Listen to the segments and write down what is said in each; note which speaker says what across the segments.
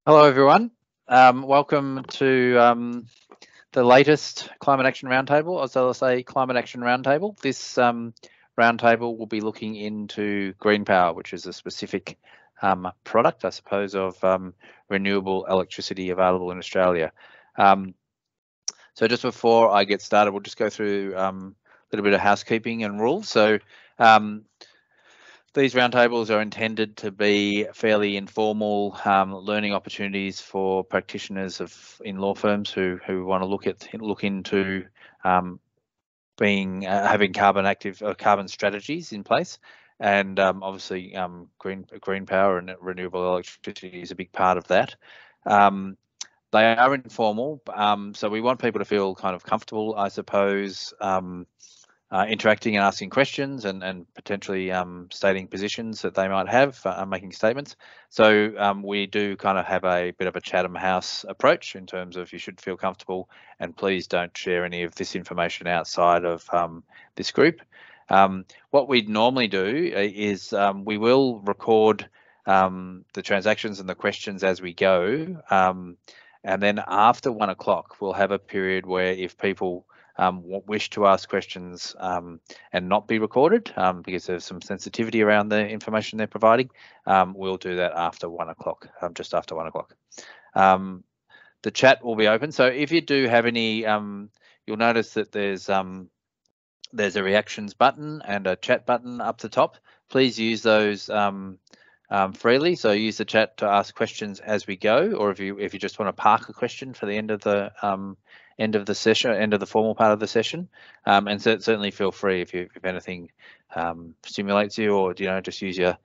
Speaker 1: Hello, everyone. Welcome to the latest Climate Action Roundtable, AusLSA Climate Action Roundtable. This roundtable will be looking into GreenPower, which is a specific product, I suppose, of renewable electricity available in Australia. So just before I get started, we'll just go through a little bit of housekeeping and rules. So these roundtables are intended to be fairly informal learning opportunities for practitioners in law firms who want to look into having carbon strategies in place, and obviously green power and renewable electricity is a big part of that. They are informal, so we want people to feel kind of comfortable, I suppose, interacting and asking questions and potentially stating positions that they might have, making statements. So we do kind of have a bit of a Chatham House approach in terms of you should feel comfortable, and please don't share any of this information outside of this group. What we'd normally do is we will record the transactions and the questions as we go, and then after 1 o'clock we'll have a period where if people wish to ask questions and not be recorded because there's some sensitivity around the information they're providing, we'll do that after 1 o'clock, just after 1 o'clock. The chat will be open, so if you do have any, you'll notice that there's a reactions button and a chat button up the top. Please use those freely. So use the chat to ask questions as we go, or if you just want to park a question for the end of the session, end of the formal part of the session, and certainly feel free if anything stimulates you, or just use your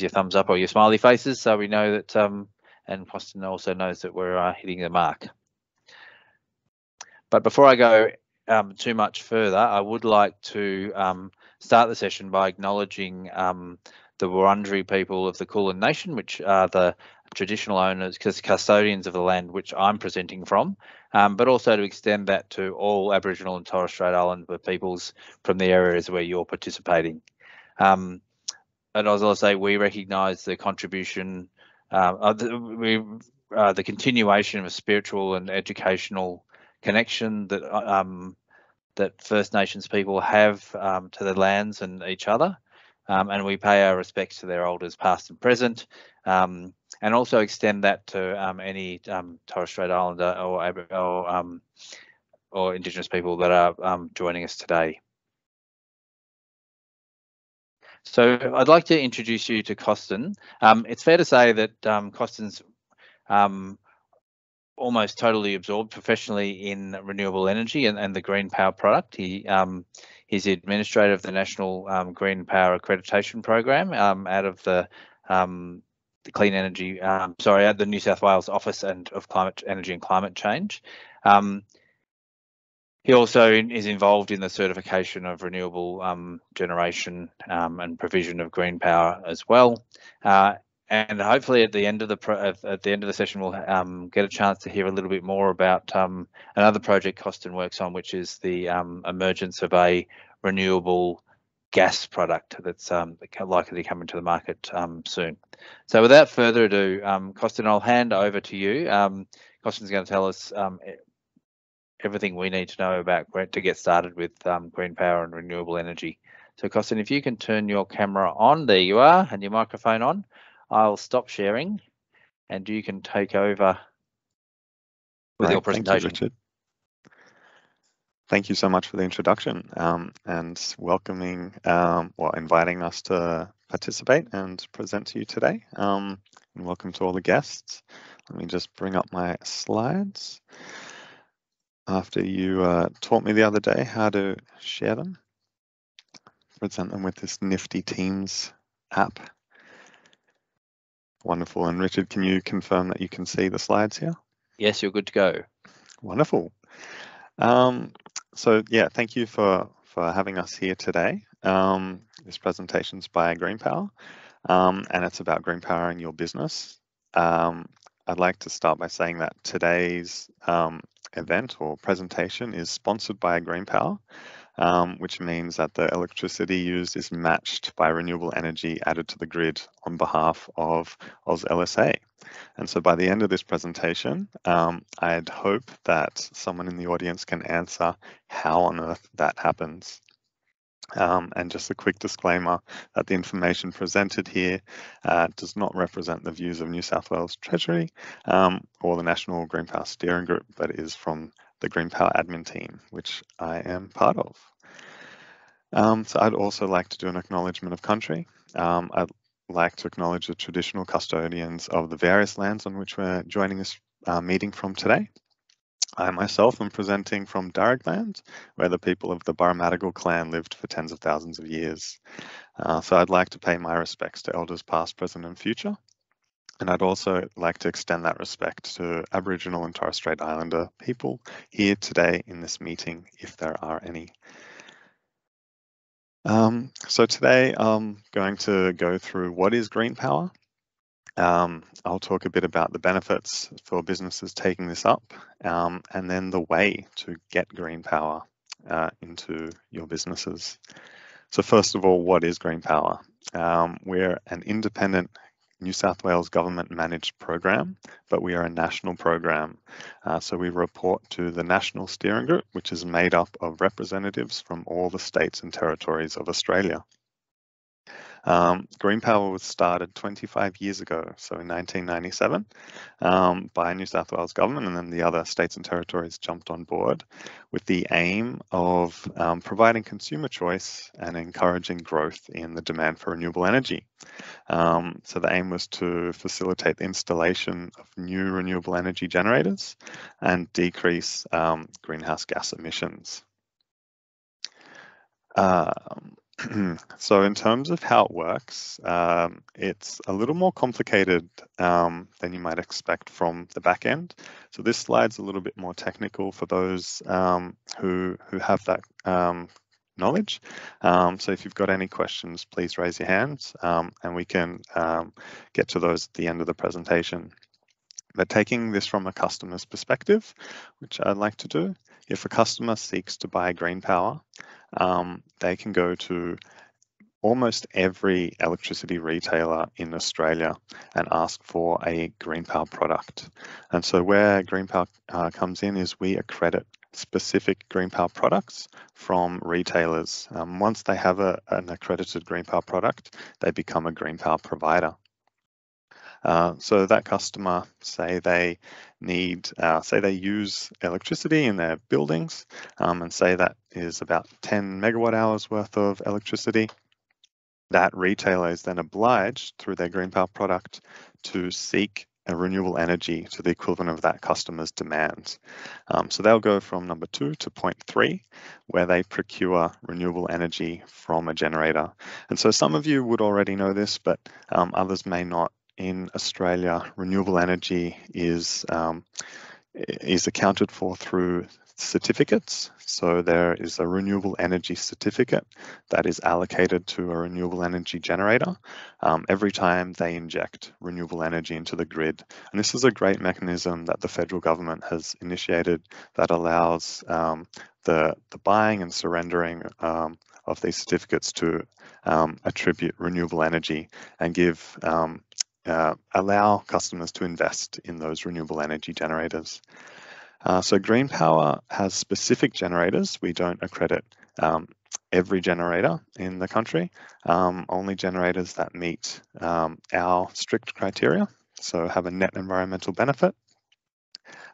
Speaker 1: thumbs up or your smiley faces, so we know that, and Austin also knows that we're hitting the mark. But before I go too much further, I would like to start the session by acknowledging the Wurundjeri people of the Kulin Nation, which are the traditional owners, custodians of the land which I'm presenting from, but also to extend that to all Aboriginal and Torres Strait Islander peoples from the areas where you're participating. At AusLSA, we recognise the contribution, the continuation of a spiritual and educational connection that First Nations people have to their lands and each other. And we pay our respects to their elders past and present, and also extend that to any Torres Strait Islander or Indigenous people that are joining us today. So I'd like to introduce you to Costin. It's fair to say that Costin's almost totally absorbed professionally in renewable energy and the GreenPower product. He's the administrator of the National GreenPower Accreditation Program out of the Clean Energy, at the New South Wales Office of Energy and Climate Change. He also is involved in the certification of renewable generation and provision of green power as well. And hopefully at the end of the session, we'll get a chance to hear a little bit more about another project Costin works on, which is the emergence of a renewable gas product that's likely to come into the market soon. So without further ado, Costin, I'll hand over to you. Costin's going to tell us everything we need to know about to get started with green power and renewable energy. So Costin, if you can turn your camera on, there you are, and your microphone on. I'll stop sharing and you can take over with your presentation.
Speaker 2: Thank you, Richard. Thank you so much for the introduction and welcoming, inviting us to participate and present to you today. And welcome to all the guests. Let me just bring up my slides. After you taught me the other day how to share them, present them with this nifty Teams app. Wonderful. And Richard, can you confirm that you can see the slides here?
Speaker 1: Yes, you're good to go. Wonderful.
Speaker 2: So yeah, thank you for having us here today. This presentation's by GreenPower, and it's about green power in your business. I'd like to start by saying that today's event or presentation is sponsored by GreenPower, which means that the electricity used is matched by renewable energy added to the grid on behalf of AusLSA. And so by the end of this presentation, I'd hope that someone in the audience can answer how on earth that happens. And just a quick disclaimer that the information presented here does not represent the views of New South Wales Treasury or the National GreenPower Steering Group, but is from the GreenPower admin team, which I am part of. So I'd also like to do an acknowledgement of country. I'd like to acknowledge the traditional custodians of the various lands on which we're joining this meeting from today. I myself am presenting from Darug land, where the people of the Barramadigal clan lived for tens of thousands of years. So I'd like to pay my respects to elders past, present and future. And I'd also like to extend that respect to Aboriginal and Torres Strait Islander people here today in this meeting, if there are any. So today I'm going to go through what is GreenPower. I'll talk a bit about the benefits for businesses taking this up, and then the way to get GreenPower into your businesses. So first of all, what is GreenPower? We're an independent New South Wales government managed program, but we are a national program. So we report to the National Steering Group, which is made up of representatives from all the states and territories of Australia. GreenPower was started 25 years ago, so in 1997, by New South Wales government, and then the other states and territories jumped on board with the aim of providing consumer choice and encouraging growth in the demand for renewable energy. So the aim was to facilitate the installation of new renewable energy generators and decrease greenhouse gas emissions. So in terms of how it works, it's a little more complicated than you might expect from the back end. So this slide's a little bit more technical for those who have that knowledge. So if you've got any questions, please raise your hands and we can get to those at the end of the presentation. But taking this from a customer's perspective, which I'd like to do, if a customer seeks to buy GreenPower, they can go to almost every electricity retailer in Australia and ask for a GreenPower product. And so where GreenPower comes in is we accredit specific GreenPower products from retailers. Once they have an accredited GreenPower product, they become a GreenPower provider. So that customer, say they use electricity in their buildings, and say that is about 10 megawatt hours worth of electricity. That retailer is then obliged through their GreenPower product to seek a renewable energy to the equivalent of that customer's demand. So they'll go from number 2 to point 3, where they procure renewable energy from a generator. And so some of you would already know this, but others may not. In Australia, renewable energy is accounted for through certificates. So there is a renewable energy certificate that is allocated to a renewable energy generator every time they inject renewable energy into the grid. And this is a great mechanism that the federal government has initiated that allows the buying and surrendering of these certificates to attribute renewable energy and give allow customers to invest in those renewable energy generators. So GreenPower has specific generators. We don't accredit every generator in the country, only generators that meet our strict criteria, so have a net environmental benefit.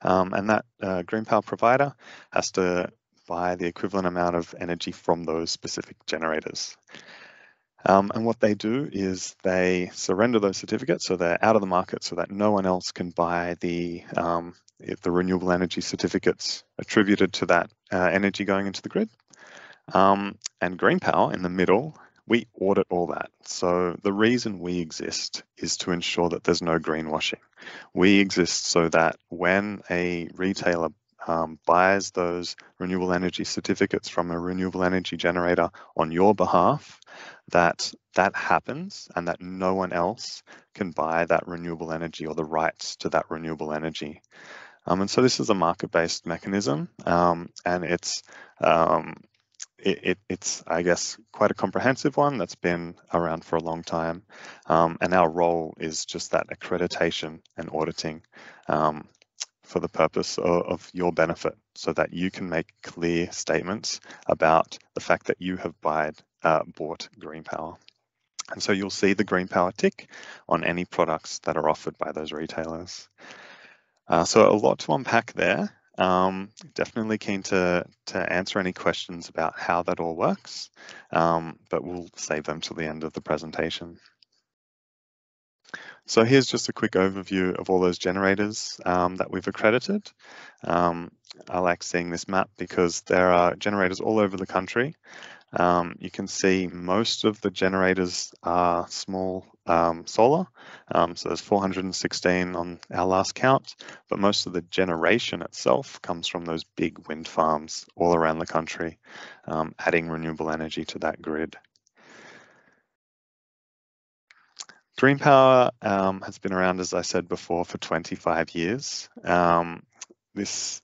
Speaker 2: And that GreenPower provider has to buy the equivalent amount of energy from those specific generators. And what they do is they surrender those certificates, so they're out of the market so that no one else can buy the renewable energy certificates attributed to that energy going into the grid. And GreenPower in the middle, we audit all that. So the reason we exist is to ensure that there's no greenwashing. We exist so that when a retailer buys those renewable energy certificates from a renewable energy generator on your behalf, that happens and that no one else can buy that renewable energy or the rights to that renewable energy. And so this is a market-based mechanism, and it's it's, I guess, quite a comprehensive one that's been around for a long time. And our role is just that accreditation and auditing for the purpose of your benefit, so that you can make clear statements about the fact that you have bought GreenPower. And so you'll see the GreenPower tick on any products that are offered by those retailers. So a lot to unpack there. Definitely keen to answer any questions about how that all works, but we'll save them till the end of the presentation. So here's just a quick overview of all those generators that we've accredited. I like seeing this map because there are generators all over the country. You can see most of the generators are small solar, so there's 416 on our last count, but most of the generation itself comes from those big wind farms all around the country, adding renewable energy to that grid. GreenPower has been around, as I said before, for 25 years. It's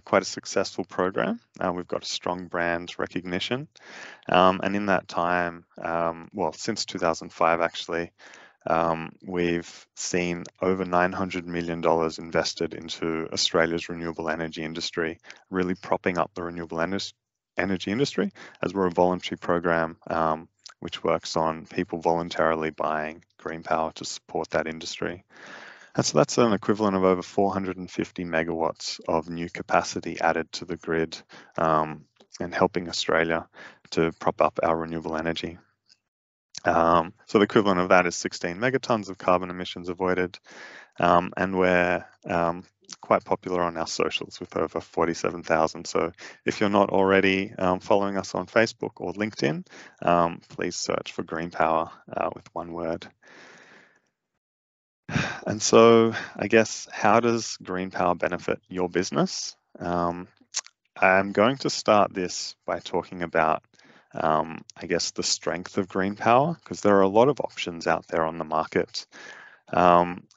Speaker 2: quite a successful program. We've got a strong brand recognition. And in that time, well, since 2005, actually, we've seen over $900 million invested into Australia's renewable energy industry, really propping up the renewable energy industry, as we're a voluntary program which works on people voluntarily buying GreenPower to support that industry. And so that's an equivalent of over 450 megawatts of new capacity added to the grid, and helping Australia to prop up our renewable energy. So the equivalent of that is 16 megatons of carbon emissions avoided, and we're quite popular on our socials with over 47,000. So if you're not already following us on Facebook or LinkedIn, please search for GreenPower with one word. And so I guess, how does GreenPower benefit your business? I'm going to start this by talking about, I guess, the strength of GreenPower, because there are a lot of options out there on the market.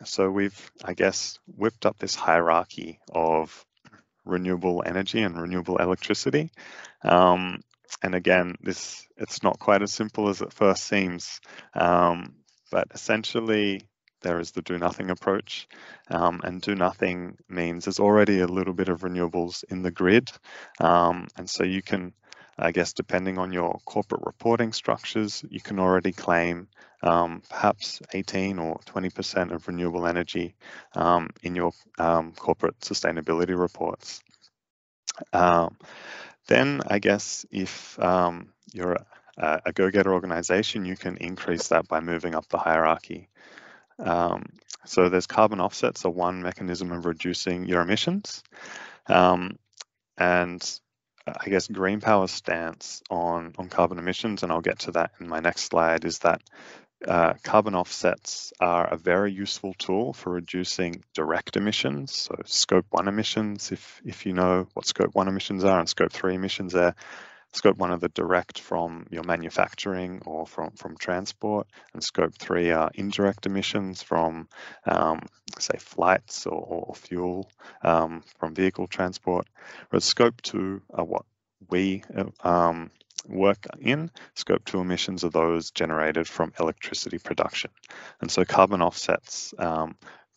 Speaker 2: So we've, I guess, whipped up this hierarchy of renewable energy and renewable electricity. And again, it's not quite as simple as it first seems, but essentially there is the do nothing approach, and do nothing means there's already a little bit of renewables in the grid, and so you can, I guess, depending on your corporate reporting structures, you can already claim perhaps 18 or 20% of renewable energy in your corporate sustainability reports. Then I guess if you're a go-getter organization, you can increase that by moving up the hierarchy. So there's carbon offsets are one mechanism of reducing your emissions. And I guess GreenPower's stance on carbon emissions, and I'll get to that in my next slide, is that carbon offsets are a very useful tool for reducing direct emissions, so scope 1 emissions, if you know what scope 1 emissions are, and scope 3 emissions are. Scope 1 are the direct from your manufacturing or from transport, and scope 3 are indirect emissions from, say, flights or fuel from vehicle transport. Whereas scope 2 are what we work in. Scope 2 emissions are those generated from electricity production. And so carbon offsets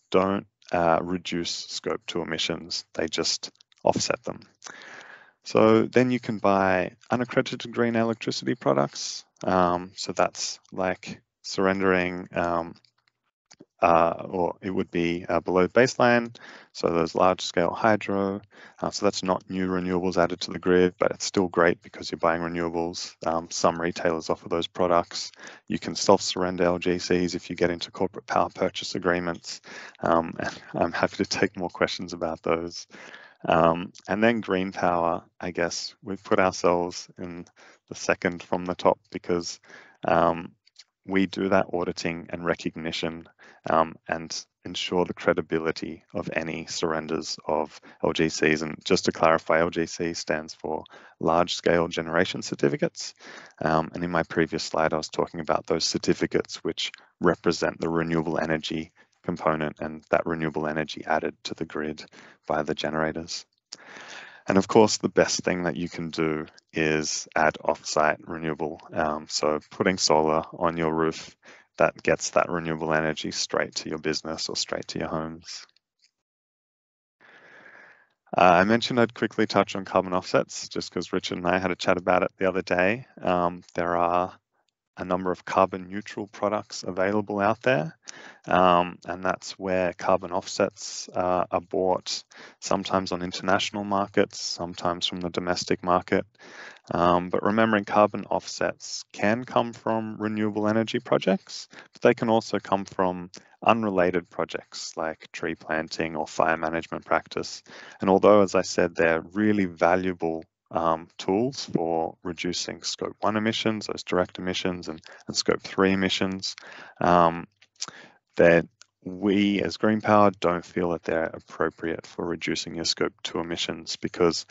Speaker 2: don't reduce scope 2 emissions, they just offset them. So then you can buy unaccredited green electricity products. So that's like surrendering, or it would be below baseline. So there's large scale hydro. So that's not new renewables added to the grid, but it's still great because you're buying renewables. Some retailers offer those products. You can self-surrender Lgcs if you get into corporate power purchase agreements. And I'm happy to take more questions about those. And then GreenPower, I guess we've put ourselves in the second from the top because we do that auditing and recognition and ensure the credibility of any surrenders of Lgcs. And just to clarify, Lgc stands for large scale generation certificates. And in my previous slide, I was talking about those certificates which represent the renewable energy component and that renewable energy added to the grid by the generators. And of course, the best thing that you can do is add off-site renewable. So putting solar on your roof that gets that renewable energy straight to your business or straight to your homes. I mentioned I'd quickly touch on carbon offsets just because Richard and I had a chat about it the other day. There are a number of carbon neutral products available out there, and that's where carbon offsets are bought, sometimes on international markets, sometimes from the domestic market. But remembering carbon offsets can come from renewable energy projects, but they can also come from unrelated projects like tree planting or fire management practice. And although, as I said, they're really valuable tools for reducing Scope 1 emissions, those direct emissions, and Scope 3 emissions, that we as GreenPower don't feel that they're appropriate for reducing your Scope 2 emissions, because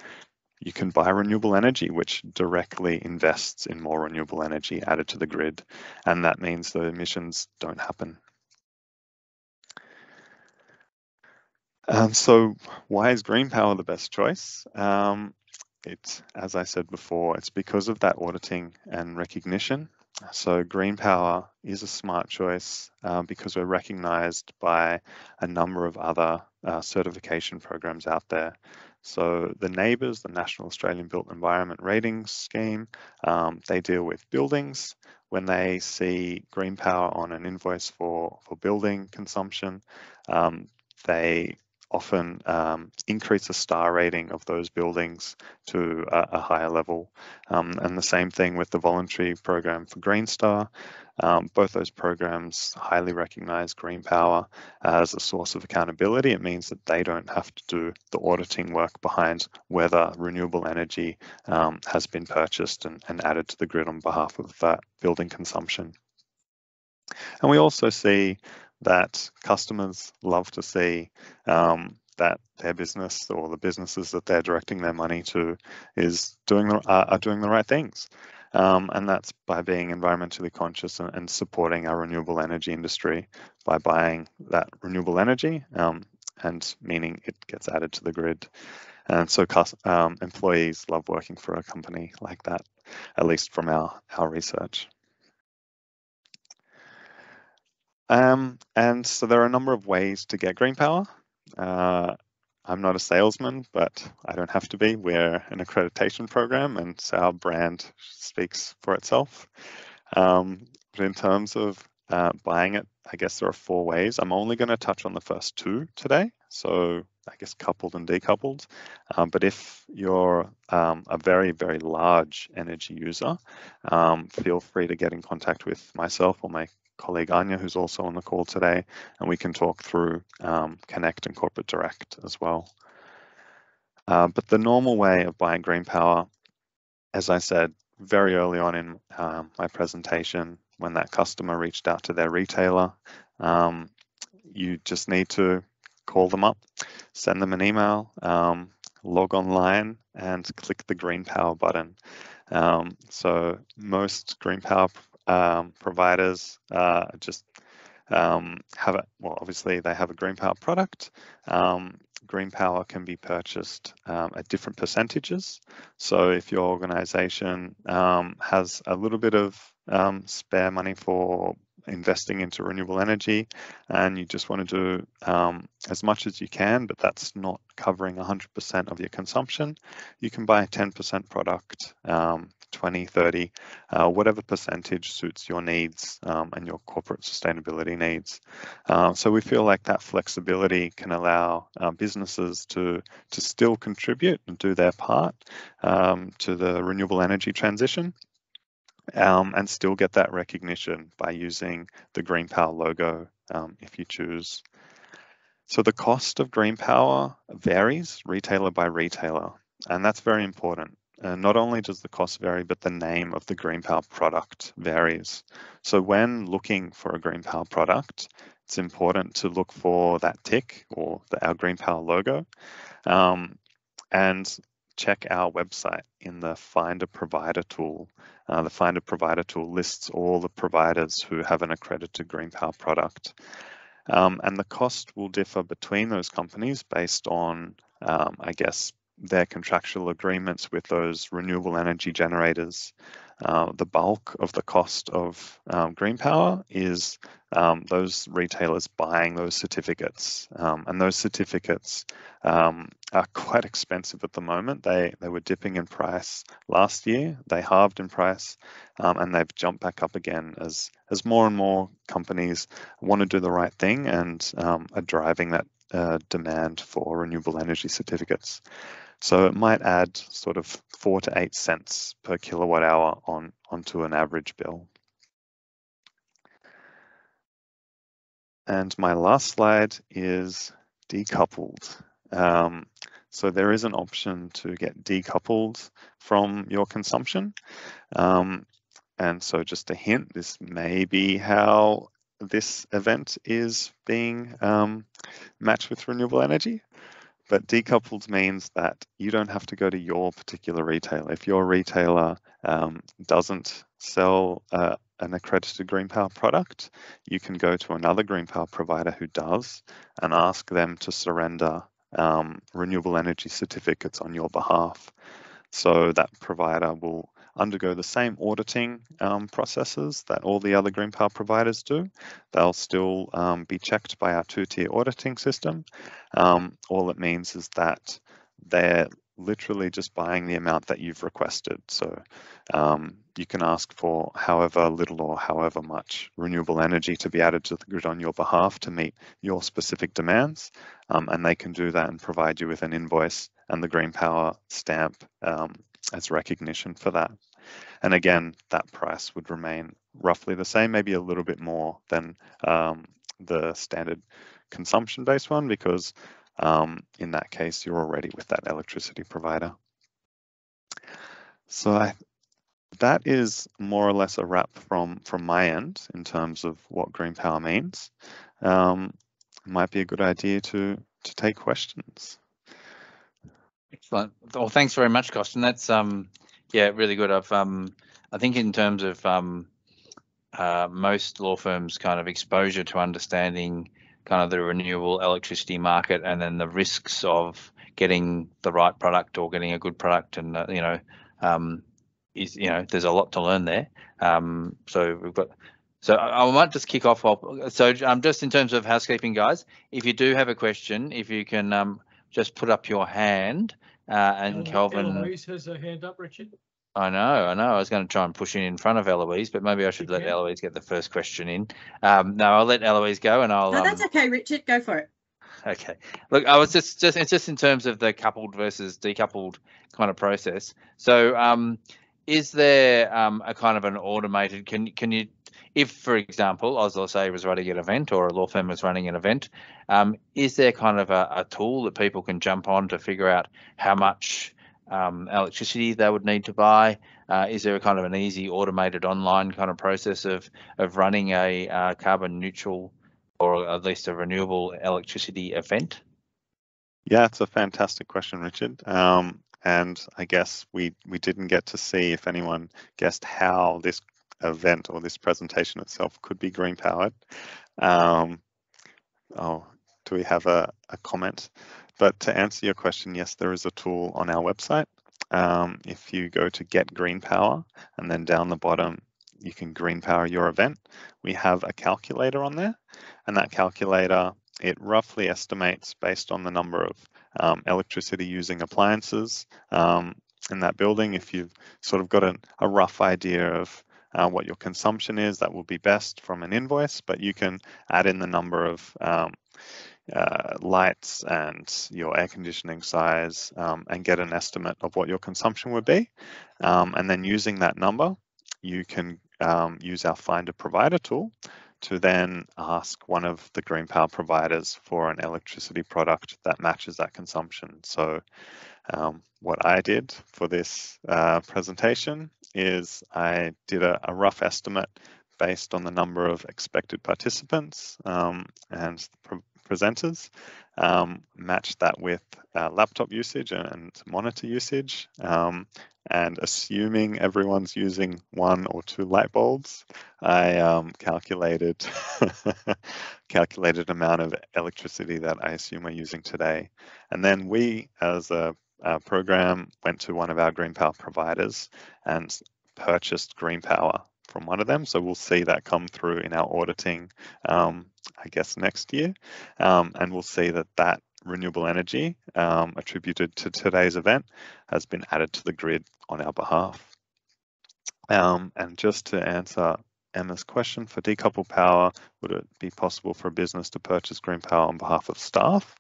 Speaker 2: you can buy renewable energy, which directly invests in more renewable energy added to the grid, and that means the emissions don't happen. So why is GreenPower the best choice? As I said before, it's because of that auditing and recognition. So GreenPower is a smart choice because we're recognized by a number of other certification programs out there. So the NABERS, the National Australian Built Environment Ratings Scheme, they deal with buildings. When they see GreenPower on an invoice for building consumption, they often increase the star rating of those buildings to a higher level. And the same thing with the voluntary program for Green Star. Both those programs highly recognize GreenPower as a source of accountability. It means that they don't have to do the auditing work behind whether renewable energy has been purchased and added to the grid on behalf of that building consumption. And we also see that customers love to see that their business or the businesses that they're directing their money to are doing the right things. And that's by being environmentally conscious and supporting our renewable energy industry by buying that renewable energy and meaning it gets added to the grid. And so employees love working for a company like that, at least from our research. And so there are a number of ways to get GreenPower. I'm not a salesman, but I don't have to be. We're an accreditation program, and so our brand speaks for itself. But in terms of buying it, I guess there are 4 ways. I'm only going to touch on the first 2 today, so I guess coupled and decoupled. But if you're a very, very large energy user, feel free to get in contact with myself or my colleague Anya, who's also on the call today, and we can talk through Connect and Corporate Direct as well. But the normal way of buying GreenPower, as I said very early on in my presentation, when that customer reached out to their retailer, you just need to call them up, send them an email, log online and click the GreenPower button. So most GreenPower providers just have it. Well, obviously they have a GreenPower product. GreenPower can be purchased at different percentages. So if your organization has a little bit of spare money for investing into renewable energy and you just want to do as much as you can, but that's not covering 100% of your consumption, you can buy a 10% product, 20, 30, whatever percentage suits your needs and your corporate sustainability needs. So we feel like that flexibility can allow businesses to still contribute and do their part to the renewable energy transition and still get that recognition by using the GreenPower logo if you choose. So the cost of GreenPower varies retailer by retailer, and that's very important. Not only does the cost vary, but the name of the GreenPower product varies. So when looking for a GreenPower product, it's important to look for that tick or our GreenPower logo and check our website in the Find a Provider tool. The Find a Provider tool lists all the providers who have an accredited GreenPower product. And the cost will differ between those companies based on, I guess, their contractual agreements with those renewable energy generators, the bulk of the cost of GreenPower is those retailers buying those certificates, and those certificates are quite expensive at the moment. They were dipping in price last year. They halved in price, and they've jumped back up again as more and more companies want to do the right thing and are driving that demand for renewable energy certificates. So it might add sort of 4 to 8 cents per kilowatt hour onto an average bill. And my last slide is decoupled. So there is an option to get decoupled from your consumption. And so just a hint, this may be how this event is being matched with renewable energy. But decoupled means that you don't have to go to your particular retailer. If your retailer doesn't sell an accredited GreenPower product, you can go to another GreenPower provider who does and ask them to surrender renewable energy certificates on your behalf. So that provider will undergo the same auditing processes that all the other GreenPower providers do. They'll still be checked by our two-tier auditing system. All it means is that they're literally just buying the amount that you've requested. So you can ask for however little or however much renewable energy to be added to the grid on your behalf to meet your specific demands, and they can do that and provide you with an invoice and the GreenPower stamp as recognition for that. And again, that price would remain roughly the same, maybe a little bit more than the standard consumption-based one, because in that case, you're already with that electricity provider. So that is more or less a wrap from my end in terms of what GreenPower means. Might be a good idea to take questions.
Speaker 1: Excellent. Well, thanks very much, Costin. That's yeah, really good. I think in terms of most law firms' kind of exposure to understanding kind of the renewable electricity market and then the risks of getting the right product or getting a good product, and there's a lot to learn there. So we've got. So I might just kick off. So just in terms of housekeeping, guys, if you do have a question, if you can just put up your hand, and Kelvin.
Speaker 3: Eloise has her hand up, Richard.
Speaker 1: I know. I was going to try and push in front of Eloise, but maybe I should let Eloise get the first question in. No, I'll let Eloise go, and I'll.
Speaker 4: No, that's okay, Richard. Go for it.
Speaker 1: Okay. Look, I was it's just in terms of the coupled versus decoupled kind of process. So, is there a kind of an automated? Can you, if for example, AusLSA was running an event or a law firm was running an event, is there kind of a tool that people can jump on to figure out how much electricity they would need to buy? Is there a kind of an easy automated online kind of process of running a carbon neutral or at least a renewable electricity event?
Speaker 2: Yeah, it's a fantastic question, Richard. And I guess we didn't get to see if anyone guessed how this event or this presentation itself could be green powered. Do we have a comment? But to answer your question, yes, there is a tool on our website. If you go to Get GreenPower and then down the bottom, you can GreenPower your event. We have a calculator on there, and that calculator, it roughly estimates based on the number of electricity using appliances in that building. If you've sort of got a rough idea of what your consumption is, that will be best from an invoice, but you can add in the number of lights and your air conditioning size and get an estimate of what your consumption would be. And then using that number, you can use our Find a Provider tool to then ask one of the GreenPower providers for an electricity product that matches that consumption. So what I did for this presentation is I did a rough estimate based on the number of expected participants and presenters, matched that with laptop usage and monitor usage, and assuming everyone's using 1 or 2 light bulbs, I calculated amount of electricity that I assume we're using today. And then we, as a program went to one of our GreenPower providers and purchased GreenPower from one of them. So we'll see that come through in our auditing, I guess, next year. And we'll see that that renewable energy attributed to today's event has been added to the grid on our behalf. And just to answer Emma's question, for decoupled power, would it be possible for a business to purchase GreenPower on behalf of staff?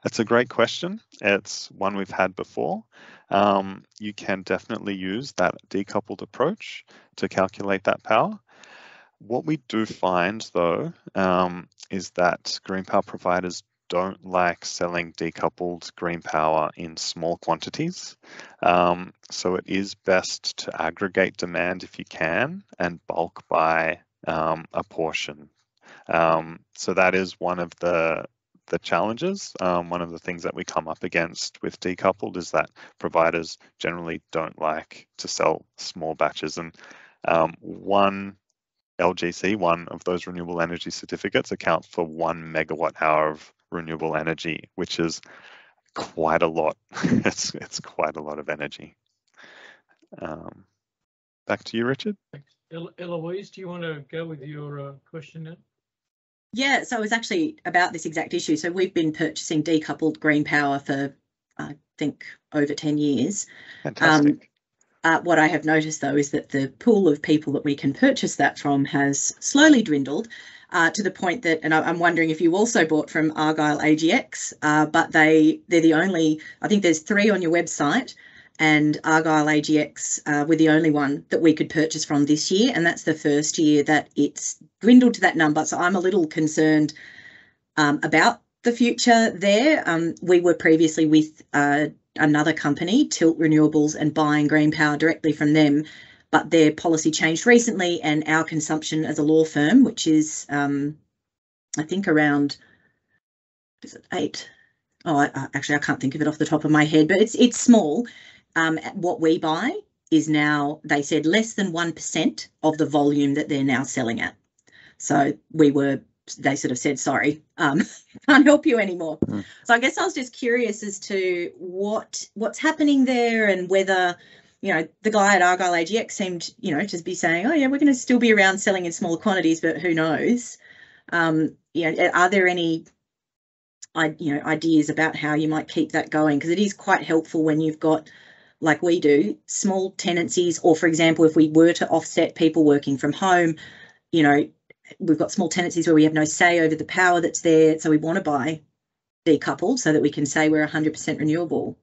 Speaker 2: That's a great question. It's one we've had before. You can definitely use that decoupled approach to calculate that power. What we do find, though, is that GreenPower providers don't like selling decoupled green power in small quantities. So it is best to aggregate demand if you can and bulk buy a portion. So that is one of the challenges. One of the things that we come up against with decoupled is that providers generally don't like to sell small batches. And one LGC, one of those renewable energy certificates, accounts for 1 megawatt hour of renewable energy, which is quite a lot. It's quite a lot of energy. Back to you, Richard.
Speaker 3: Thanks. Eloise, do you want to go with your question now?
Speaker 4: Yeah, so it was actually about this exact issue. So we've been purchasing decoupled green power for, I think, over 10 years.
Speaker 2: Fantastic.
Speaker 4: What I have noticed, though, is that the pool of people that we can purchase that from has slowly dwindled to the point that, and I'm wondering if you also bought from Argyle AGX, but they're the only, I think there's 3 on your website, and Argyle AGX were the only one that we could purchase from this year, and that's the first year that it's dwindled to that number. So I'm a little concerned about the future there. We were previously with another company, Tilt Renewables, and buying green power directly from them, but their policy changed recently, and our consumption as a law firm, which is I think around, is it 8? Oh, actually I can't think of it off the top of my head, but it's small. What we buy is now, they said, less than 1% of the volume that they're now selling at. So they sort of said, sorry, can't help you anymore. So I guess I was just curious as to what's happening there, and whether, the guy at Argyle AGX seemed, to be saying, oh yeah, we're going to still be around selling in smaller quantities, but who knows? Are there any, ideas about how you might keep that going? Because it is quite helpful when you've got, like we do, small tenancies, or for example, if we were to offset people working from home, we've got small tenancies where we have no say over the power that's there, so we want to buy decoupled so that we can say we're 100% renewable.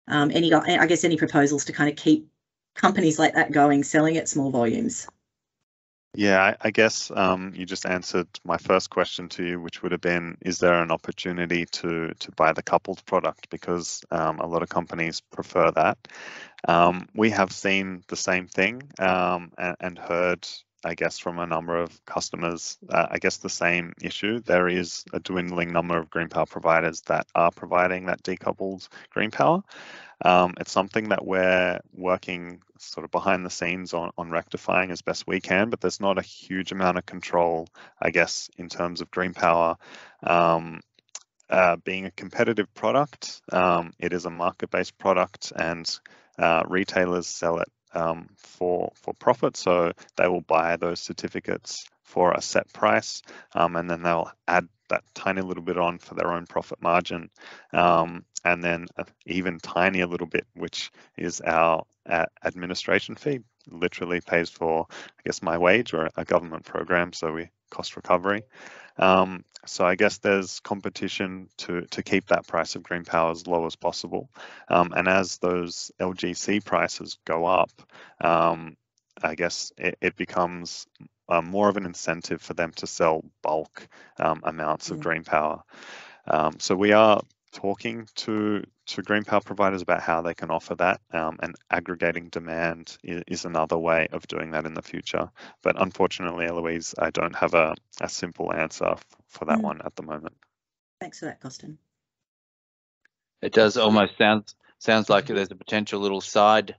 Speaker 4: Any proposals to kind of keep companies like that going, selling at small volumes?
Speaker 2: Yeah, I guess you just answered my first question to you, which would have been, is there an opportunity to buy the coupled product? Because a lot of companies prefer that. We have seen the same thing and heard, I guess, from a number of customers, I guess the same issue. There is a dwindling number of green power providers that are providing that decoupled green power. It's something that we're working sort of behind the scenes on rectifying as best we can, but there's not a huge amount of control, I guess, in terms of green power. Being a competitive product, it is a market-based product, and retailers sell it for profit, so they will buy those certificates for a set price, and then they'll add that tiny little bit on for their own profit margin, and then even tinier little bit, which is our administration fee, literally pays for, I guess, my wage, or a government program, so we cost recovery. So I guess there's competition to keep that price of green power as low as possible. And as those LGC prices go up, I guess it becomes more of an incentive for them to sell bulk amounts of green power. So we are talking to green power providers about how they can offer that, and aggregating demand is another way of doing that in the future. But unfortunately, Eloise, I don't have a simple answer for that one at the moment.
Speaker 4: Thanks for that, Costin.
Speaker 1: It does almost sounds like there's a potential little side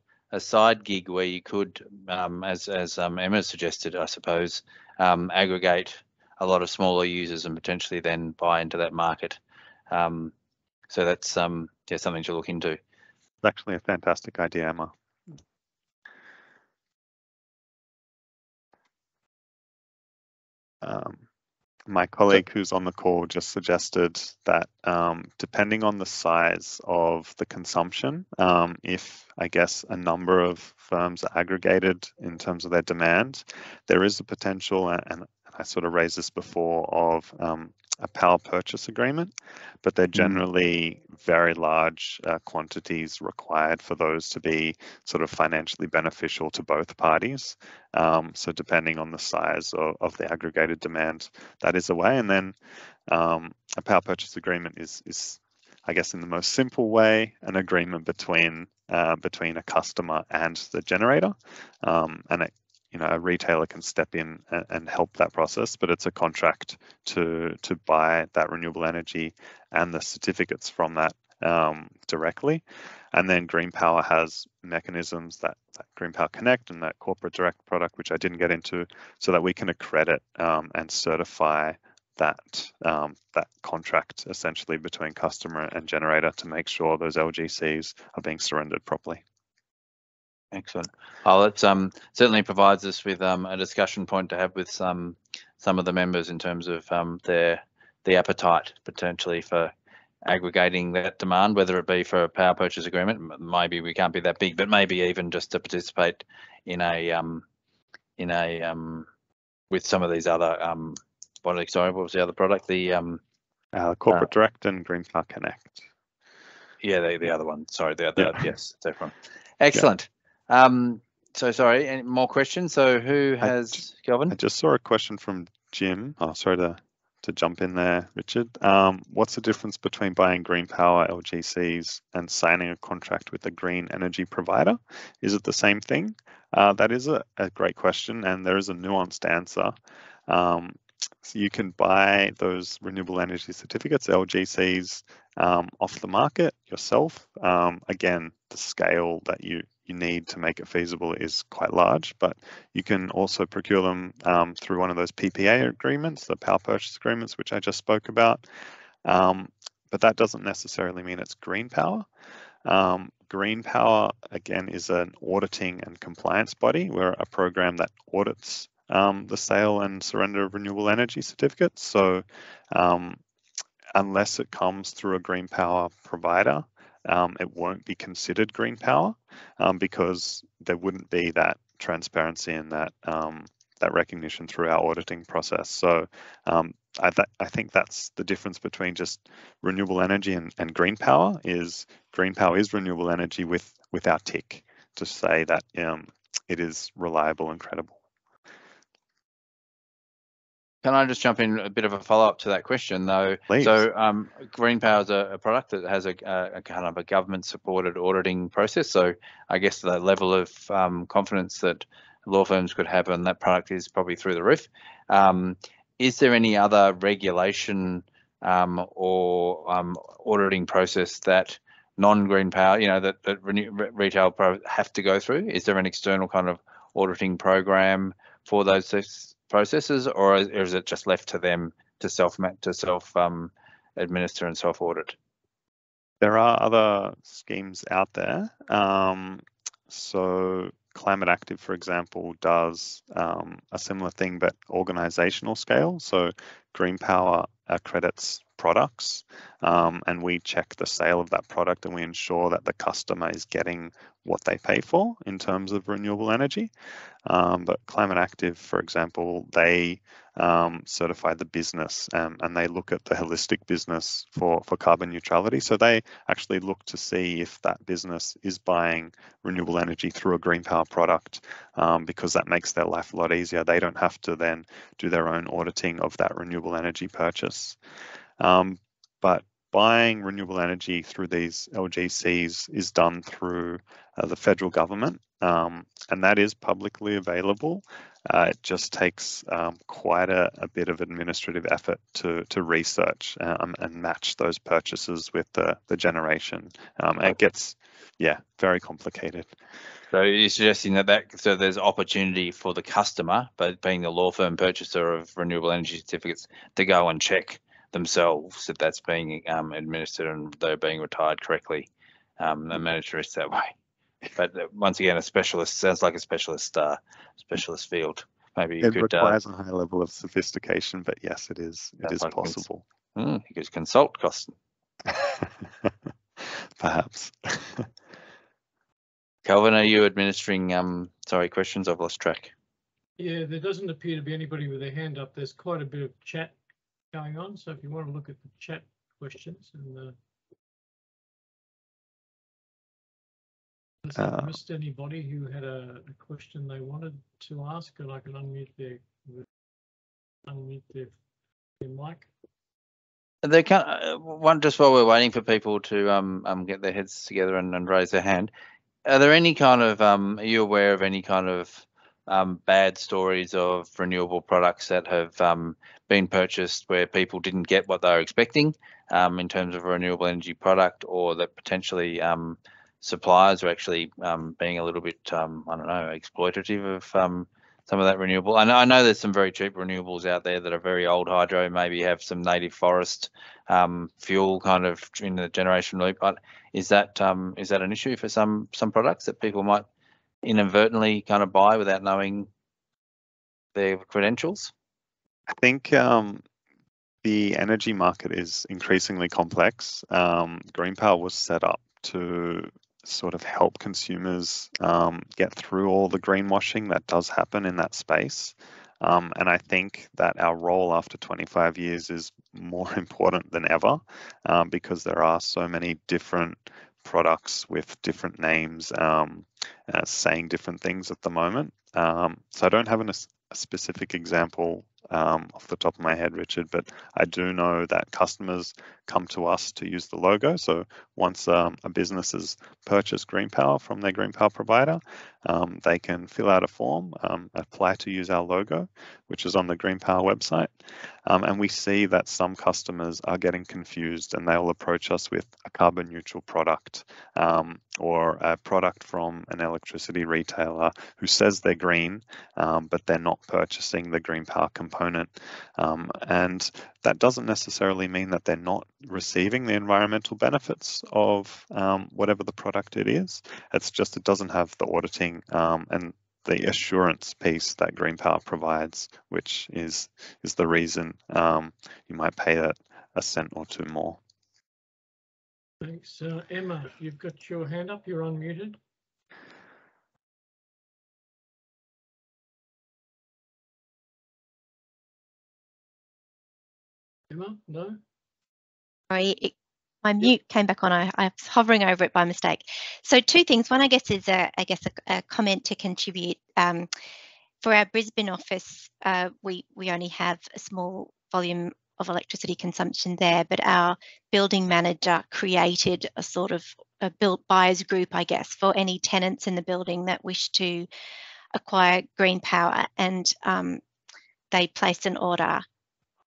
Speaker 1: gig where you could, as Emma suggested, I suppose, aggregate a lot of smaller users and potentially then buy into that market. So that's something to look into.
Speaker 2: It's actually a fantastic idea, Emma. My colleague who's on the call just suggested that depending on the size of the consumption, if I guess a number of firms are aggregated in terms of their demand, there is a potential, and I sort of raised this before, of a power purchase agreement, but they're generally very large quantities required for those to be sort of financially beneficial to both parties. So depending on the size of the aggregated demand, that is a way. And then a power purchase agreement is, I guess, in the most simple way, an agreement between a customer and the generator, and a retailer can step in and help that process, but it's a contract to buy that renewable energy and the certificates from that directly. And then GreenPower has mechanisms, that GreenPower Connect and that corporate direct product, which I didn't get into, so that we can accredit and certify that contract essentially between customer and generator to make sure those LGCs are being surrendered properly.
Speaker 1: Excellent. Oh, it certainly provides us with a discussion point to have with some of the members in terms of the appetite potentially for aggregating that demand, whether it be for a power purchase agreement. Maybe we can't be that big, but maybe even just to participate in a with some of these other what was the other product? The
Speaker 2: corporate direct and GreenPower Connect.
Speaker 1: Yeah, the other one. Sorry, the other. Yeah. Yes, different. Excellent. So sorry, any more questions? So who has, Kelvin?
Speaker 2: I just saw a question from Jim. Oh, sorry to jump in there, Richard. What's the difference between buying GreenPower LGCs and signing a contract with a green energy provider? Is it the same thing? That is a great question, and there is a nuanced answer. So you can buy those renewable energy certificates, LGCs, off the market yourself. Again, the scale that you need to make it feasible is quite large, but you can also procure them through one of those PPA agreements, the power purchase agreements, which I just spoke about. But that doesn't necessarily mean it's GreenPower. GreenPower, again, is an auditing and compliance body. We're a program that audits the sale and surrender of renewable energy certificates. So unless it comes through a GreenPower provider, it won't be considered GreenPower because there wouldn't be that transparency and that recognition through our auditing process. So I think that's the difference between just renewable energy and GreenPower. Is GreenPower is renewable energy with our tick to say that it is reliable and credible.
Speaker 1: Can I just jump in a bit of a follow-up to that question, though?
Speaker 2: Please.
Speaker 1: So GreenPower is a product that has a kind of a government-supported auditing process. So I guess the level of confidence that law firms could have on that product is probably through the roof. Is there any other regulation or auditing process that non-GreenPower, that retail have to go through? Is there an external kind of auditing program for those processes, or is it just left to them to self administer and self audit?
Speaker 2: There are other schemes out there. So Climate Active, for example, does a similar thing, but organizational scale. So GreenPower accredits products, and we check the sale of that product, and we ensure that the customer is getting what they pay for in terms of renewable energy. But Climate Active, for example, they certify the business and they look at the holistic business for carbon neutrality. So they actually look to see if that business is buying renewable energy through a GreenPower product, because that makes their life a lot easier. They don't have to then do their own auditing of that renewable energy purchase. But buying renewable energy through these LGCs is done through the federal government, and that is publicly available. It just takes quite a bit of administrative effort to research and match those purchases with the generation. It gets, very complicated.
Speaker 1: So you're suggesting so there's opportunity for the customer, but being the law firm purchaser of renewable energy certificates, to go and check themselves that that's being administered and they're being retired correctly, and manage the risk that way. But once again, a specialist sounds like a specialist field. Maybe you
Speaker 2: It
Speaker 1: could.
Speaker 2: requires a high level of sophistication, but yes, it is
Speaker 1: like
Speaker 2: possible.
Speaker 1: You could consult costs.
Speaker 2: Perhaps.
Speaker 1: Calvin, are you administering? Sorry, questions. I've lost track.
Speaker 3: Yeah, there doesn't appear to be anybody with their hand up. There's quite a bit of chat going on, so if you want to look at the chat questions and unless I've missed anybody who had a question they wanted to ask, and I can unmute their mic.
Speaker 1: There one just while we're waiting for people to get their heads together and raise their hand. Are there any kind of are you aware of any kind of bad stories of renewable products that have been purchased where people didn't get what they were expecting in terms of a renewable energy product, or that potentially suppliers are actually being a little bit, I don't know, exploitative of some of that renewable? I know there's some very cheap renewables out there that are very old hydro, maybe have some native forest fuel kind of in the generation loop. But is that an issue for some products that people might inadvertently kind of buy without knowing their credentials?
Speaker 2: I think the energy market is increasingly complex. GreenPower was set up to sort of help consumers get through all the greenwashing that does happen in that space. And I think that our role after 25 years is more important than ever because there are so many different products with different names saying different things at the moment. So I don't have a specific example off the top of my head, Richard, but I do know that customers come to us to use the logo. So once a business has purchased GreenPower from their GreenPower provider, they can fill out a form, apply to use our logo, which is on the GreenPower website. And we see that some customers are getting confused and they'll approach us with a carbon neutral product or a product from an electricity retailer who says they're green, but they're not purchasing the GreenPower component. And that doesn't necessarily mean that they're not receiving the environmental benefits of whatever the product it is. It's just it doesn't have the auditing and the assurance piece that GreenPower provides, which is the reason you might pay a cent or two more.
Speaker 3: Thanks. Emma, you've got your hand up. You're unmuted. Emma, no?
Speaker 5: Sorry, my mute came back on. I was hovering over it by mistake. So two things. One, I guess, is a comment to contribute. For our Brisbane office, we only have a small volume of electricity consumption there, but our building manager created a sort of a built buyers group, I guess, for any tenants in the building that wish to acquire GreenPower, and they placed an order on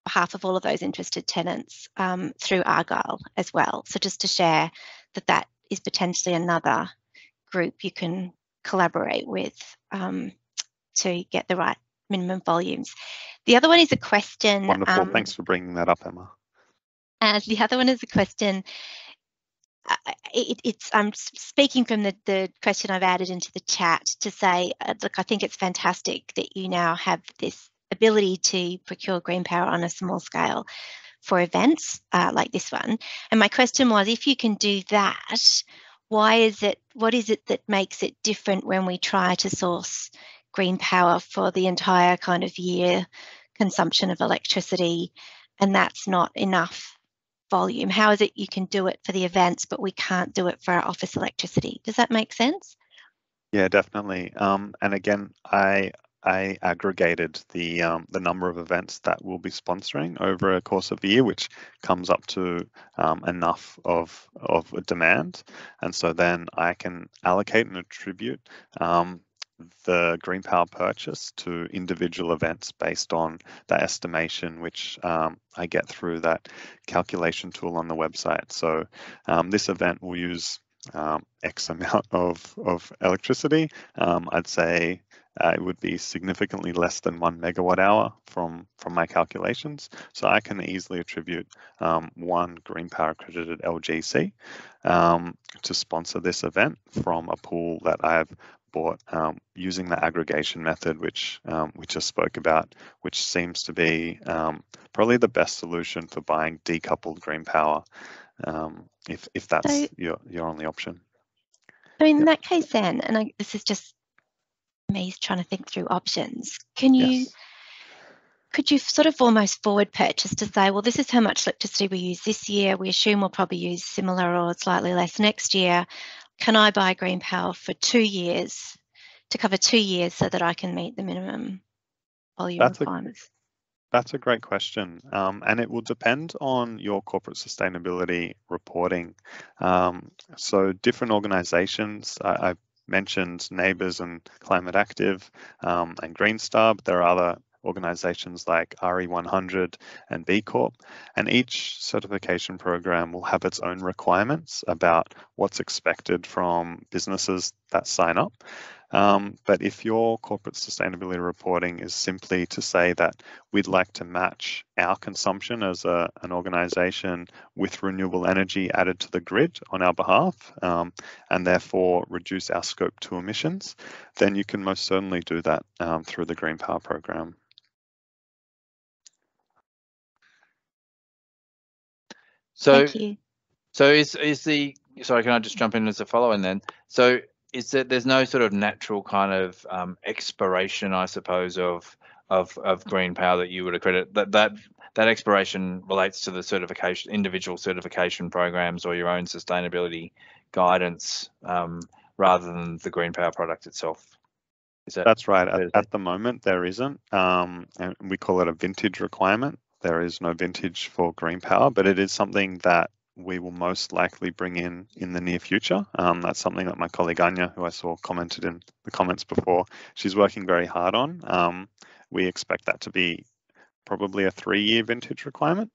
Speaker 5: behalf of all of those interested tenants through Argyle as well. So just to share that is potentially another group you can collaborate with to get the right minimum volumes. The other one is a question.
Speaker 2: Wonderful. Thanks for bringing that up, Emma.
Speaker 5: The other one is a question. I'm speaking from the question I've added into the chat to say, look, I think it's fantastic that you now have this ability to procure GreenPower on a small scale for events like this one. And my question was, if you can do that, what is it that makes it different when we try to source GreenPower for the entire kind of year consumption of electricity, and that's not enough volume? How is it you can do it for the events, but we can't do it for our office electricity? Does that make sense?
Speaker 2: Yeah, definitely. And again, I aggregated the number of events that we'll be sponsoring over a course of the year, which comes up to enough of a demand, and so then I can allocate and attribute the GreenPower purchase to individual events based on that estimation, which I get through that calculation tool on the website. So this event will use X amount of electricity. I'd say it would be significantly less than 1 megawatt hour from my calculations. So I can easily attribute one GreenPower accredited LGC to sponsor this event from a pool that I've bought using the aggregation method, which we just spoke about, which seems to be probably the best solution for buying decoupled GreenPower, if that's your only option.
Speaker 5: So in that case then, and this is just me trying to think through options, could you sort of almost forward purchase to say, well, this is how much electricity we use this year. We assume we'll probably use similar or slightly less next year. Can I buy GreenPower for 2 years to cover 2 years so that I can meet the minimum volume requirements?
Speaker 2: That's a great question, and it will depend on your corporate sustainability reporting. So different organisations, I mentioned Neighbours and Climate Active and Green Star, but there are other organisations like RE100 and B Corp, and each certification program will have its own requirements about what's expected from businesses that sign up. But if your corporate sustainability reporting is simply to say that we'd like to match our consumption as an organisation with renewable energy added to the grid on our behalf, and therefore reduce our scope 2 emissions, then you can most certainly do that through the GreenPower program.
Speaker 5: Thank you.
Speaker 1: So sorry, can I just jump in as a follow-in then? So is that there's no sort of natural kind of expiration, I suppose, of GreenPower that you would accredit? That expiration relates to the certification, individual certification programs or your own sustainability guidance, rather than the GreenPower product itself.
Speaker 2: That's right. At the moment, there isn't, and we call it a vintage requirement. There is no vintage for GreenPower, but it is something that we will most likely bring in the near future. That's something that my colleague Anya, who I saw commented in the comments before, she's working very hard on. We expect that to be probably a 3-year vintage requirement.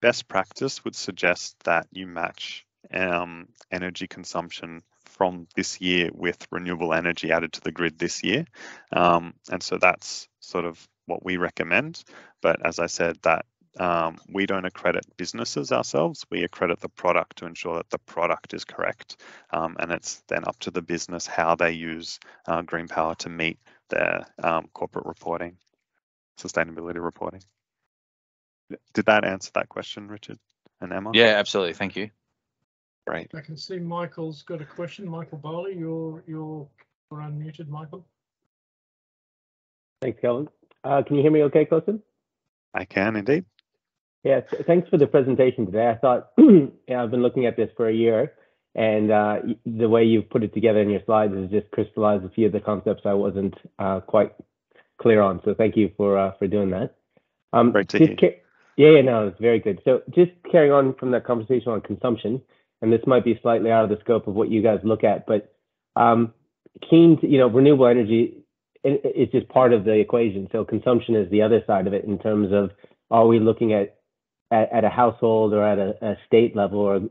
Speaker 2: Best practice would suggest that you match energy consumption from this year with renewable energy added to the grid this year. And so that's sort of what we recommend. But as I said, that we don't accredit businesses ourselves. We accredit the product to ensure that the product is correct. And it's then up to the business how they use GreenPower to meet their corporate reporting, sustainability reporting. Did that answer that question, Richard and Emma?
Speaker 1: Yeah, absolutely. Thank you.
Speaker 2: Great.
Speaker 3: I can see Michael's got a question. Michael Bowley, you're unmuted, Michael.
Speaker 6: Thanks, Kelvin. Can you hear me okay, Colson?
Speaker 2: I can indeed.
Speaker 6: Yes, thanks for the presentation today. I thought, I've been looking at this for a year, and the way you've put it together in your slides has just crystallized a few of the concepts I wasn't quite clear on. So thank you for doing that.
Speaker 2: Great to hear.
Speaker 6: Yeah, no, it's very good. So just carrying on from that conversation on consumption, and this might be slightly out of the scope of what you guys look at, but keen to, renewable energy is just part of the equation. So consumption is the other side of it in terms of, are we looking at a household or at a state level or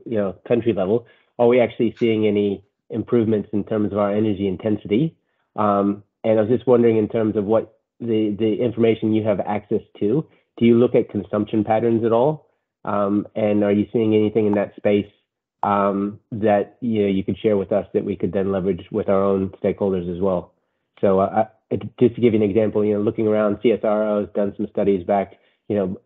Speaker 6: country level? Are we actually seeing any improvements in terms of our energy intensity? And I was just wondering, in terms of what the information you have access to, do you look at consumption patterns at all? And are you seeing anything in that space that you could share with us that we could then leverage with our own stakeholders as well? So just to give you an example, looking around, CSIRO has done some studies back,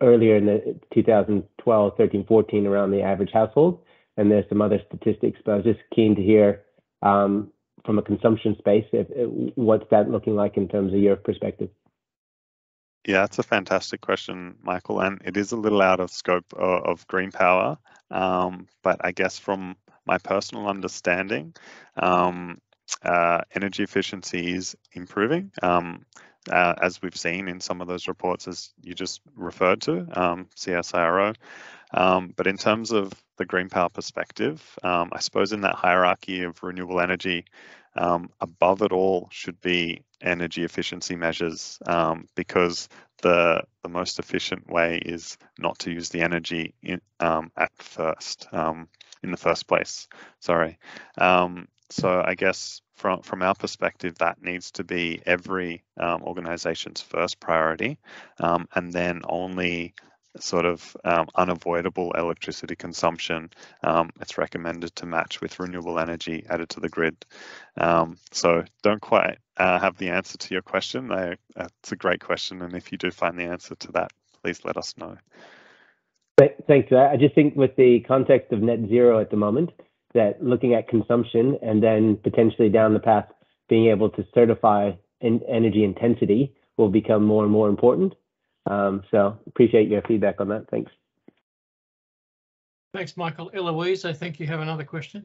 Speaker 6: earlier in the 2012, 13, 14 around the average household, and there's some other statistics, but I was just keen to hear from a consumption space, what's that looking like in terms of your perspective?
Speaker 2: Yeah, that's a fantastic question, Michael, and it is a little out of scope of GreenPower, but I guess from my personal understanding, energy efficiency is improving, as we've seen in some of those reports, as you just referred to, CSIRO. But in terms of the GreenPower perspective, I suppose in that hierarchy of renewable energy, above it all should be energy efficiency measures, because the most efficient way is not to use the energy in the first place. Sorry. So I guess from our perspective, that needs to be every organization's first priority, and then only sort of unavoidable electricity consumption, it's recommended to match with renewable energy added to the grid. So don't quite have the answer to your question. It's a great question, and if you do find the answer to that, please let us know.
Speaker 6: Thanks for that. I just think with the context of net zero at the moment, that looking at consumption and then potentially down the path being able to certify energy intensity will become more and more important. So appreciate your feedback on that. Thanks.
Speaker 3: Thanks, Michael. Eloise, I think you have another question.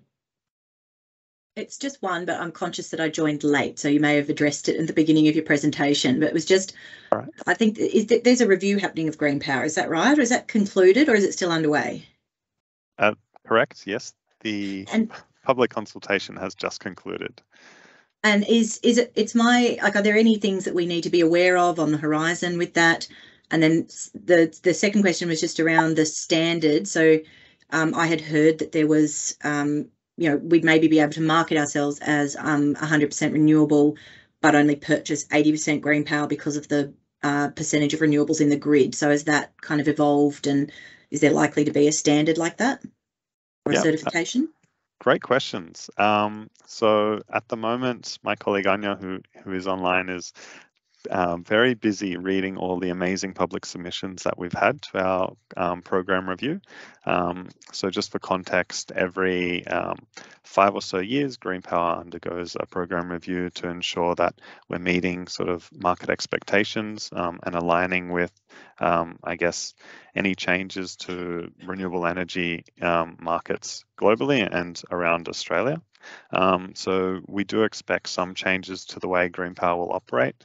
Speaker 4: It's just one, but I'm conscious that I joined late, so you may have addressed it at the beginning of your presentation, but it was just,
Speaker 2: right.
Speaker 4: I think there's a review happening of GreenPower, is that right? Or is that concluded, or is it still underway?
Speaker 2: Correct, yes. The public consultation has just concluded.
Speaker 4: And are there any things that we need to be aware of on the horizon with that? And then the second question was just around the standard. So I had heard that there was, we'd maybe be able to market ourselves as 100% renewable, but only purchase 80% GreenPower because of the percentage of renewables in the grid. So has that kind of evolved, and is there likely to be a standard like that or a certification?
Speaker 2: Great questions. So at the moment, my colleague Anya, who is online, is very busy reading all the amazing public submissions that we've had to our program review. So just for context, every 5 or so years, GreenPower undergoes a program review to ensure that we're meeting sort of market expectations and aligning with, I guess, any changes to renewable energy markets globally and around Australia. So we do expect some changes to the way GreenPower will operate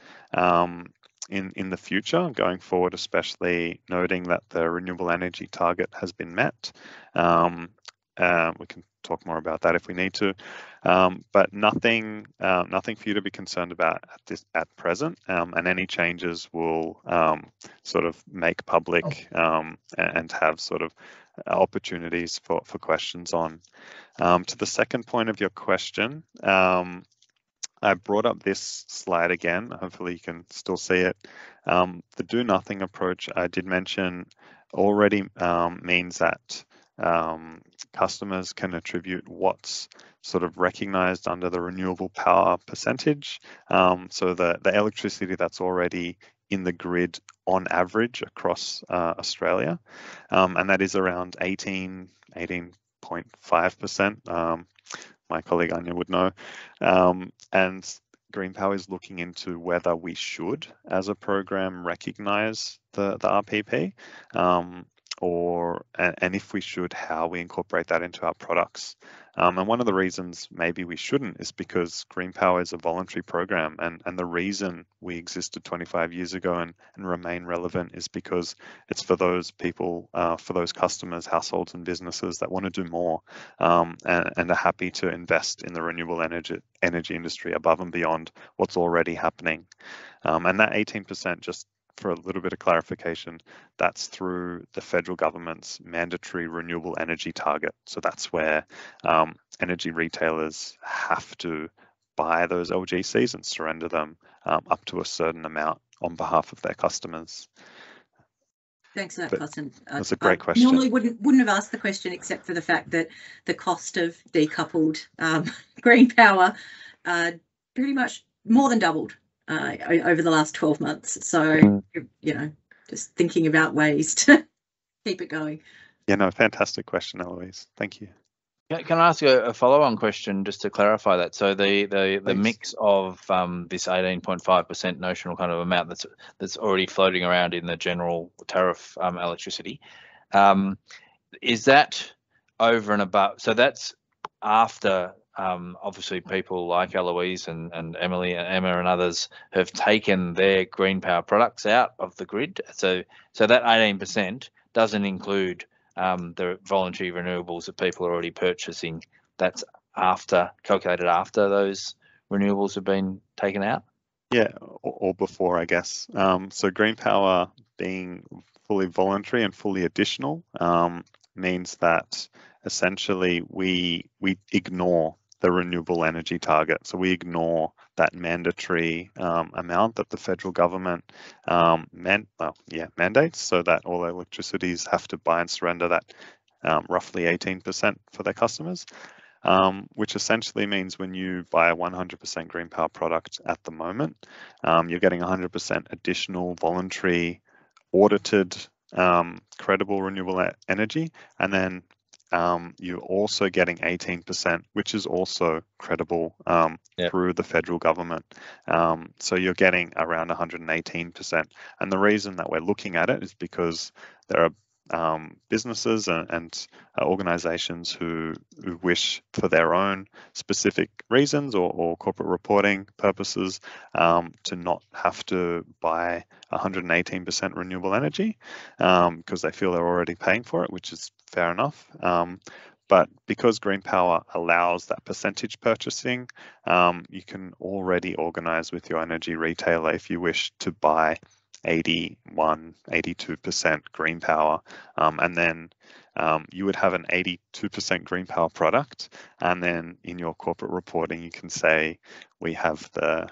Speaker 2: in the future, going forward, especially noting that the renewable energy target has been met. We can talk more about that if we need to, but nothing for you to be concerned about at present, and any changes will sort of make public and have sort of opportunities for questions on. To the second point of your question, I brought up this slide again. Hopefully you can still see it. The do nothing approach I did mention already means that customers can attribute what's sort of recognized under the renewable power percentage. So the electricity that's already in the grid on average across Australia, and that is around 18.5%. My colleague Anya would know. And GreenPower is looking into whether we should, as a program, recognise the RPP, and if we should, how we incorporate that into our products. And one of the reasons maybe we shouldn't is because GreenPower is a voluntary program, and the reason we existed 25 years ago and remain relevant is because it's for those people, for those customers, households and businesses that want to do more and are happy to invest in the renewable energy industry above and beyond what's already happening. And that 18%, just for a little bit of clarification, that's through the federal government's mandatory renewable energy target. So that's where energy retailers have to buy those LGCs and surrender them up to a certain amount on behalf of their customers.
Speaker 4: Thanks for that, Costin.
Speaker 2: That's a great question.
Speaker 4: Normally wouldn't have asked the question except for the fact that the cost of decoupled GreenPower pretty much more than doubled over the last 12 months. So, just thinking about ways to keep it going.
Speaker 2: Yeah, no, fantastic question, Eloise. Thank you.
Speaker 1: Can I ask you a follow-on question just to clarify that? So the mix of this 18.5% notional kind of amount that's already floating around in the general tariff electricity, is that over and above? So that's after obviously people like Eloise and Emily and Emma and others have taken their GreenPower products out of the grid. So that 18% doesn't include the voluntary renewables that people are already purchasing. That's calculated after those renewables have been taken out?
Speaker 2: Yeah, or before, I guess. So GreenPower being fully voluntary and fully additional means that essentially we ignore the renewable energy target. So we ignore that mandatory amount that the federal government mandates, so that all electricities have to buy and surrender that roughly 18% for their customers, which essentially means when you buy a 100% GreenPower product at the moment, you're getting 100% additional voluntary, audited, credible renewable energy, and then you're also getting 18%, which is also credible through the federal government. So you're getting around 118%. And the reason that we're looking at it is because there are businesses and organizations who wish, for their own specific reasons or corporate reporting purposes, to not have to buy 118% renewable energy because they feel they're already paying for it, which is fair enough. But because GreenPower allows that percentage purchasing, you can already organize with your energy retailer if you wish to buy 81, 82% GreenPower, and then you would have an 82% GreenPower product, and then in your corporate reporting you can say we have the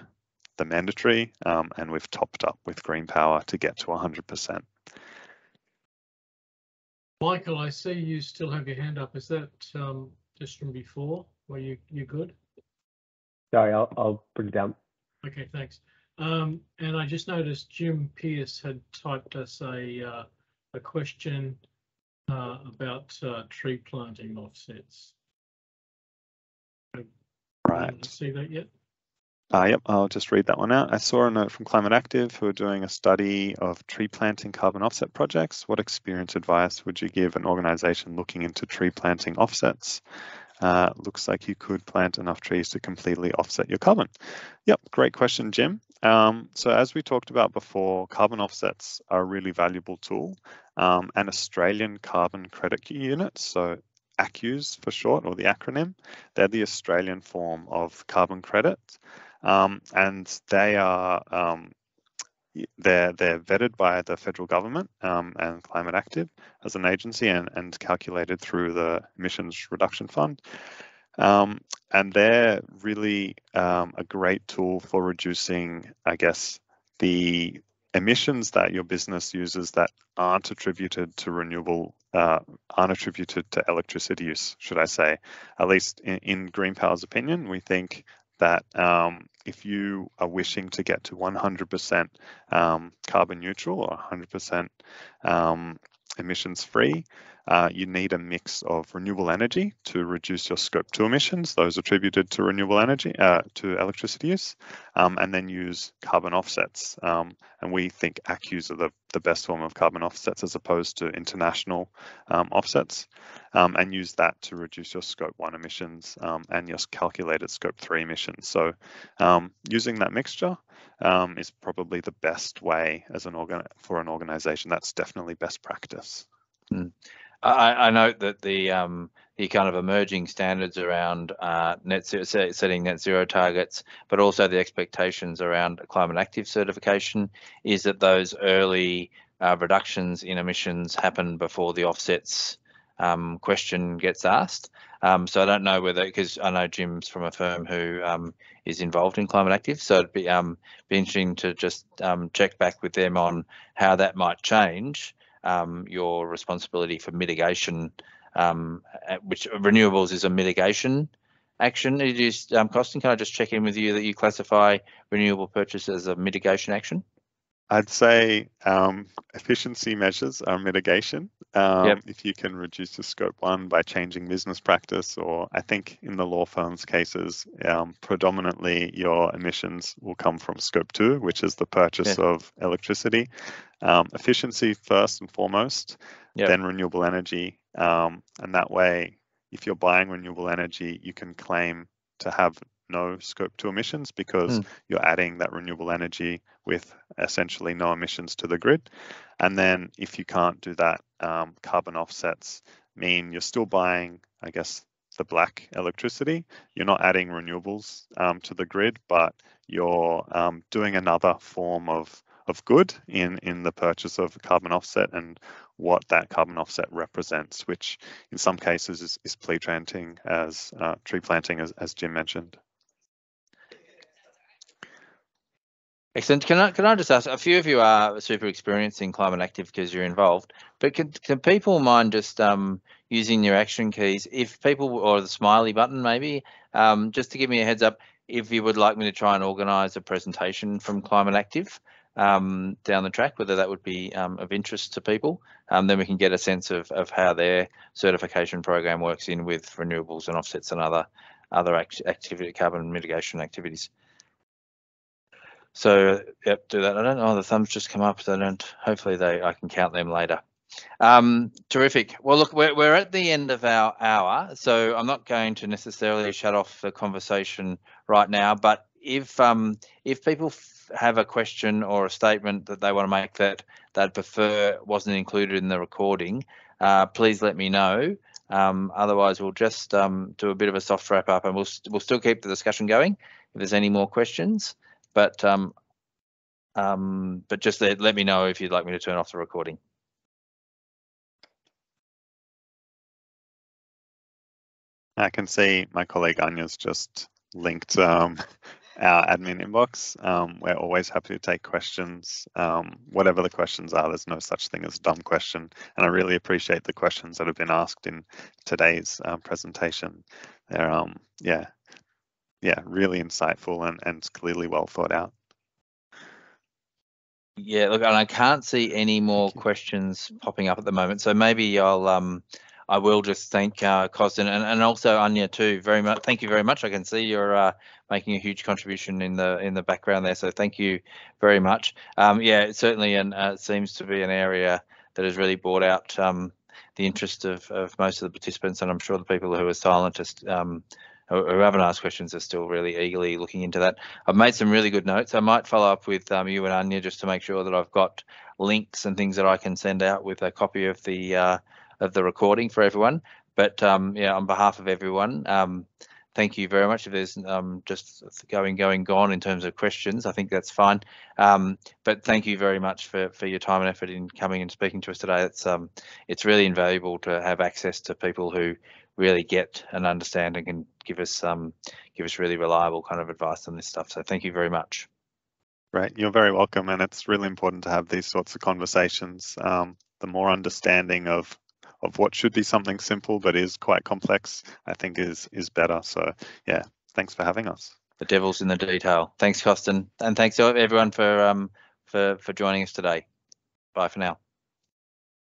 Speaker 2: mandatory and we've topped up with GreenPower to get to 100%.
Speaker 3: Michael, I see you still have your hand up. Is that just from before? Were you good?
Speaker 6: Sorry, I'll put it down.
Speaker 3: Okay, thanks. And I just noticed Jim Pierce had typed us a question about tree planting offsets.
Speaker 2: Right.
Speaker 3: See that yet?
Speaker 2: Yep, I'll just read that one out. I saw a note from Climate Active who are doing a study of tree planting carbon offset projects. What experience advice would you give an organisation looking into tree planting offsets? Looks like you could plant enough trees to completely offset your carbon. Yep, great question, Jim. So as we talked about before, carbon offsets are a really valuable tool. And Australian carbon credit units, so ACCUs for short, or the acronym, they're the Australian form of carbon credit. And they are they're vetted by the federal government and Climate Active as an agency and calculated through the Emissions Reduction Fund. And they're really a great tool for reducing, I guess, the emissions that your business uses that aren't attributed to renewable, aren't attributed to electricity use, should I say. At least in GreenPower's opinion, we think that if you are wishing to get to 100% carbon neutral or 100% emissions free, you need a mix of renewable energy to reduce your scope 2 emissions, those attributed to renewable energy, to electricity use, and then use carbon offsets. And we think ACCUs are the best form of carbon offsets as opposed to international offsets, and use that to reduce your scope 1 emissions and your calculated scope 3 emissions. So using that mixture is probably the best way as for an organization. That's definitely best practice.
Speaker 1: I note that the kind of emerging standards around net zero, setting net zero targets, but also the expectations around climate active certification, is that those early reductions in emissions happen before the offsets question gets asked. So I don't know whether, because I know Jim's from a firm who is involved in climate active, so it'd be interesting to just check back with them on how that might change your responsibility for mitigation, which renewables is a mitigation action. It is costing. Can I just check in with you that you classify renewable purchase as a mitigation action?
Speaker 2: I'd say efficiency measures are mitigation. If you can reduce your scope 1 by changing business practice, or I think in the law firm's cases, predominantly your emissions will come from scope 2, which is the purchase of electricity. Efficiency first and foremost, then renewable energy. And that way, if you're buying renewable energy, you can claim to have no scope 2 emissions because you're adding that renewable energy with essentially no emissions to the grid. And then if you can't do that, carbon offsets mean you're still buying, I guess, the black electricity. You're not adding renewables to the grid, but you're doing another form of good in the purchase of a carbon offset and what that carbon offset represents, which in some cases is tree planting, as Jim mentioned.
Speaker 1: Excellent. Can I just ask, a few of you are super experienced in climate active because you're involved, but can people mind just using your action keys, if people, or the smiley button maybe, just to give me a heads up if you would like me to try and organise a presentation from Climate Active down the track, whether that would be of interest to people, then we can get a sense of how their certification program works in with renewables and offsets and other activity, carbon mitigation activities. So yep, do that. I don't know, the thumbs just come up, so hopefully I can count them later. Terrific. Well, look, we're at the end of our hour, so I'm not going to necessarily shut off the conversation right now, but if people have a question or a statement that they want to make that they'd prefer wasn't included in the recording, please let me know. Otherwise, we'll just do a bit of a soft wrap up, and we'll still keep the discussion going if there's any more questions. But just let me know if you'd like me to turn off the recording.
Speaker 2: I can see my colleague Anya's just linked our admin inbox. We're always happy to take questions, whatever the questions are. There's no such thing as a dumb question, and I really appreciate the questions that have been asked in today's presentation. They're really insightful and clearly well thought out.
Speaker 1: Yeah, look, and I can't see any more questions popping up at the moment, so maybe I will just thank Costin and also Anya too very much. Thank you very much. I can see you're making a huge contribution in the background there, so thank you very much. Yeah, certainly, and it seems to be an area that has really brought out the interest of most of the participants, and I'm sure the people who are silent, who haven't asked questions, are still really eagerly looking into that. I've made some really good notes. I might follow up with you and Anya just to make sure that I've got links and things that I can send out with a copy of the recording for everyone. But yeah, on behalf of everyone, thank you very much. If there's just gone in terms of questions, I think that's fine. But thank you very much for your time and effort in coming and speaking to us today. It's really invaluable to have access to people who really get and understand and can give us really reliable kind of advice on this stuff. So thank you very much.
Speaker 2: Right, you're very welcome, and it's really important to have these sorts of conversations. The more understanding of what should be something simple but is quite complex, I think is better. So yeah, thanks for having us.
Speaker 1: The devil's in the detail. Thanks, Costin, and thanks to everyone for joining us today. Bye for now.